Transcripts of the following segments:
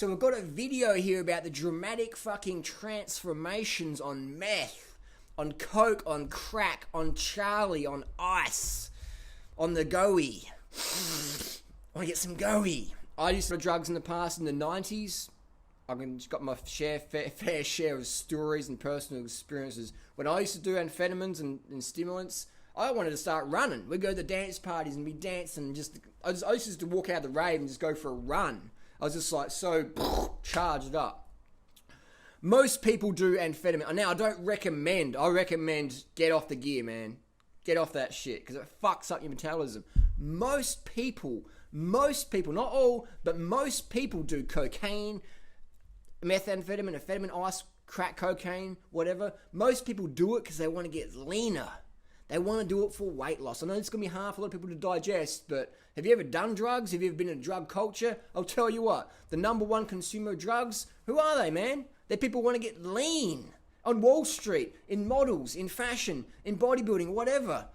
So we've got a video here about the dramatic fucking transformations on meth, on coke, on crack, on Charlie, on ice, on the goey. I want to get some goey. I used to do drugs in the past in the 90s. I've got my fair share of stories and personal experiences. When I used to do amphetamines and stimulants, I wanted to start running. We'd go to the dance parties and be dancing. I used to walk out of the rave and just go for a run. I was just like so charged up. Most people do amphetamine. Now, I recommend get off the gear, man. Get off that shit, because it fucks up your metabolism. Most people, not all, but most people do cocaine, methamphetamine, amphetamine, ice, crack, cocaine, whatever. Most people do it because they want to get leaner. They want to do it for weight loss. I know it's going to be hard for a lot of people to digest, but have you ever done drugs? Have you ever been in a drug culture? I'll tell you what, the number one consumer of drugs, who are they, man? They're people who want to get lean. On Wall Street, in models, in fashion, in bodybuilding, whatever.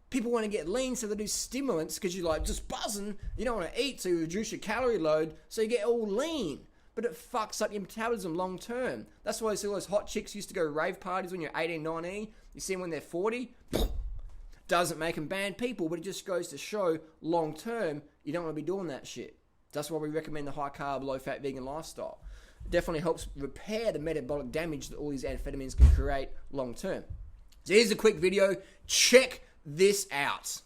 People want to get lean, so they do stimulants because you're like just buzzing. You don't want to eat, so you reduce your calorie load, so you get all lean. But it fucks up your metabolism long term. That's why I see all those hot chicks used to go to rave parties when you're 18, 19. You see them when they're 40. Doesn't make them bad people, but it just goes to show long term you don't want to be doing that shit. That's why we recommend the high carb, low fat vegan lifestyle. It definitely helps repair the metabolic damage that all these amphetamines can create long term. So here's a quick video. Check this out.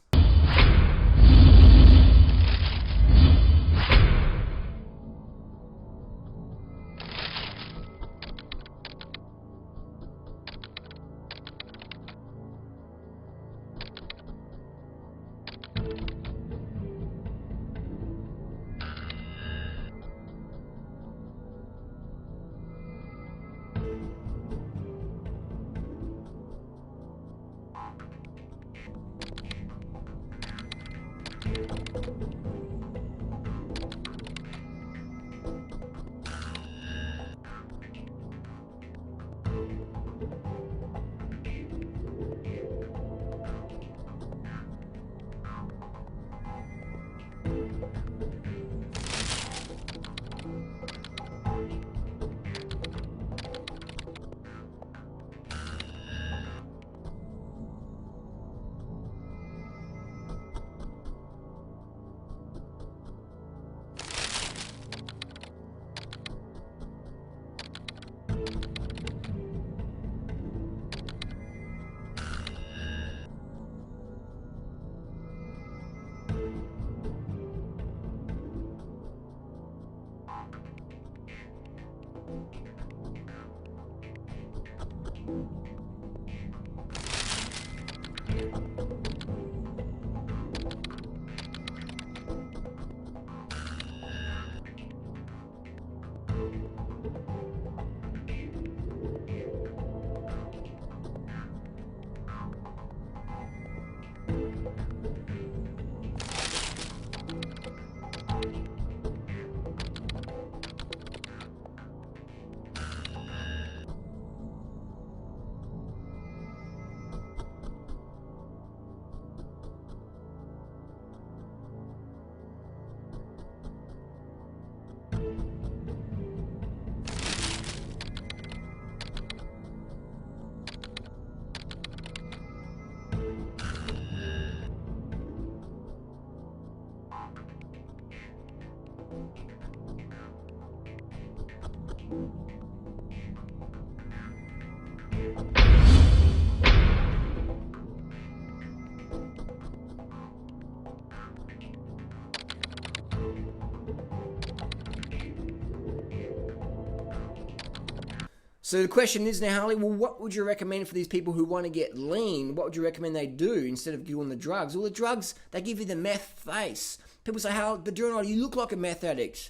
So the question is now, Harley, well, what would you recommend for these people who want to get lean? What would you recommend they do instead of doing the drugs? Well, the drugs, they give you the meth face. People say, Hal, but Duranol, you look like a meth addict.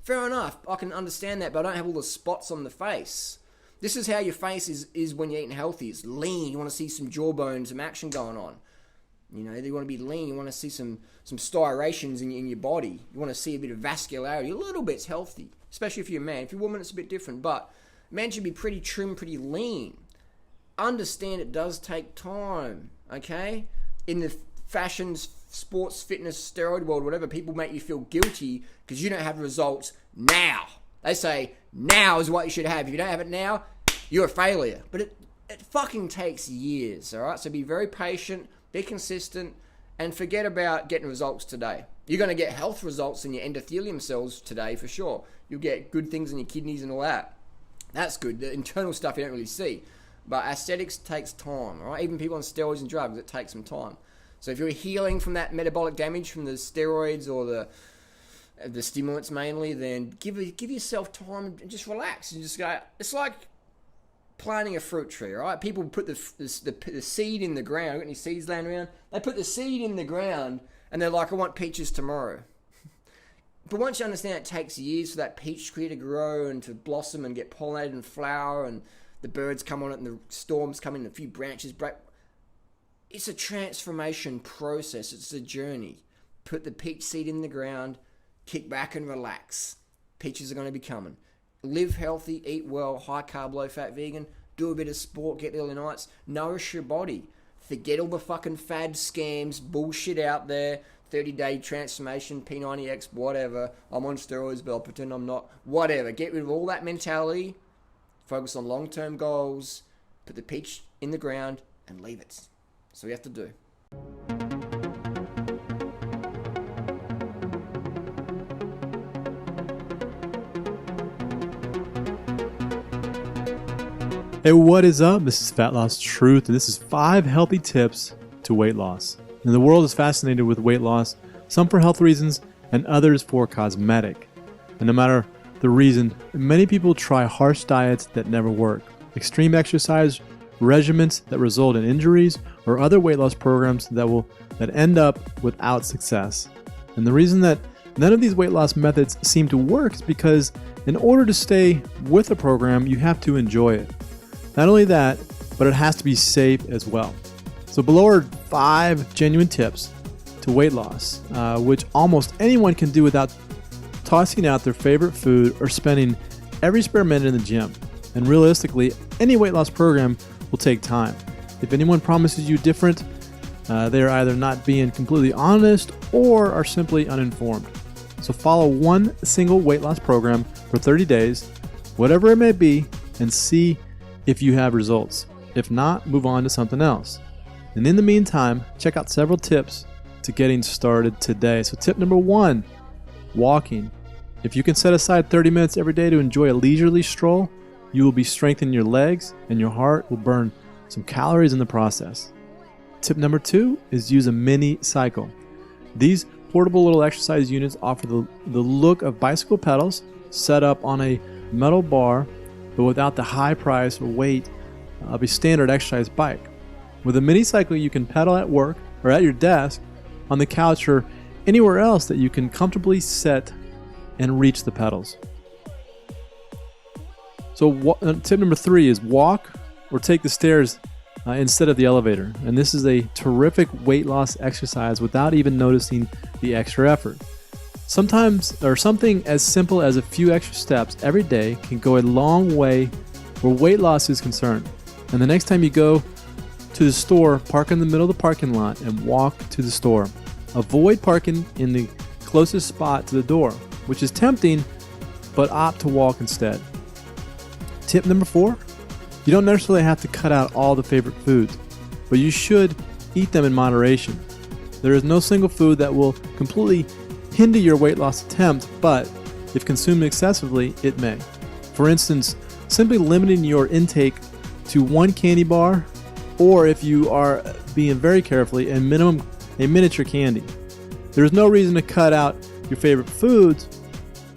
Fair enough, I can understand that, but I don't have all the spots on the face. This is how your face is when you're eating healthy. It's lean. You want to see some jawbone, some action going on. You know, you want to be lean. You want to see some striations in your body. You want to see a bit of vascularity. A little bit's healthy, especially if you're a man. If you're a woman, it's a bit different, but men should be pretty trim, pretty lean. Understand it does take time, okay? In the fashions, sports, fitness, steroid world, whatever, people make you feel guilty because you don't have results now. They say now is what you should have. If you don't have it now, you're a failure. But it fucking takes years, all right? So be very patient, be consistent, and forget about getting results today. You're going to get health results in your endothelium cells today for sure. You'll get good things in your kidneys and all that. That's good. The internal stuff you don't really see. But aesthetics takes time, all right? Even people on steroids and drugs, it takes some time. So if you're healing from that metabolic damage from the steroids or the stimulants mainly, then give yourself time and just relax. And just go, it's like planting a fruit tree, all right? People put the seed in the ground. Got any seeds laying around? They put the seed in the ground and they're like, I want peaches tomorrow. But once you understand it takes years for that peach tree to grow and to blossom and get pollinated and flower and the birds come on it and the storms come in and a few branches break. It's a transformation process. It's a journey. Put the peach seed in the ground, kick back and relax. Peaches are going to be coming. Live healthy, eat well, high carb, low fat, vegan. Do a bit of sport, get early nights. Nourish your body. Forget all the fucking fad scams, bullshit out there. 30-day transformation, P90X, whatever. I'm on steroids, but I'll pretend I'm not. Whatever. Get rid of all that mentality. Focus on long-term goals. Put the peach in the ground and leave it. That's what you have to do. Hey, what is up? This is Fat Loss Truth, and this is 5 healthy tips to weight loss. And the world is fascinated with weight loss, some for health reasons and others for cosmetic. And no matter the reason, many people try harsh diets that never work, extreme exercise regimens that result in injuries, or other weight loss programs that end up without success. And the reason that none of these weight loss methods seem to work is because in order to stay with a program, you have to enjoy it. Not only that, but it has to be safe as well. So below are 5 genuine tips to weight loss, which almost anyone can do without tossing out their favorite food or spending every spare minute in the gym. And realistically, any weight loss program will take time. If anyone promises you different, they are either not being completely honest or are simply uninformed. So follow one single weight loss program for 30 days, whatever it may be, and see if you have results. If not, move on to something else. And in the meantime, check out several tips to getting started today. So tip number 1, walking. If you can set aside 30 minutes every day to enjoy a leisurely stroll, you will be strengthening your legs and your heart will burn some calories in the process. Tip number 2 is use a mini cycle. These portable little exercise units offer the look of bicycle pedals set up on a metal bar, but without the high price or weight of a standard exercise bike. With a mini cycle, you can pedal at work or at your desk, on the couch, or anywhere else that you can comfortably set and reach the pedals. So tip number 3 is walk or take the stairs instead of the elevator. And this is a terrific weight loss exercise without even noticing the extra effort. Sometimes, or something as simple as a few extra steps every day can go a long way where weight loss is concerned. And the next time you go to the store, park in the middle of the parking lot and walk to the store. Avoid parking in the closest spot to the door, which is tempting, but opt to walk instead. Tip number 4, you don't necessarily have to cut out all the favorite foods, but you should eat them in moderation. There is no single food that will completely hinder your weight loss attempt, but if consumed excessively, it may. For instance, simply limiting your intake to 1 candy bar, or if you are being very carefully, a miniature candy. There is no reason to cut out your favorite foods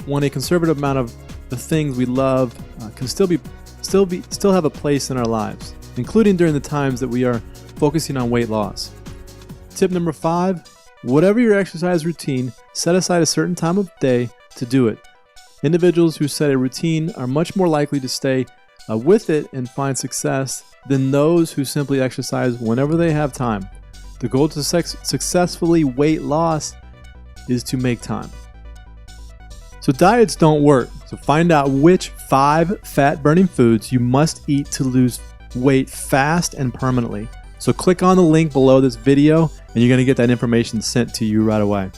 when a conservative amount of the things we love can still have a place in our lives, including during the times that we are focusing on weight loss. Tip number 5, whatever your exercise routine, set aside a certain time of day to do it. Individuals who set a routine are much more likely to stay with it and find success than those who simply exercise whenever they have time. The goal to successfully weight loss is to make time. So diets don't work. So find out which 5 fat-burning foods you must eat to lose weight fast and permanently. So click on the link below this video and you're going to get that information sent to you right away.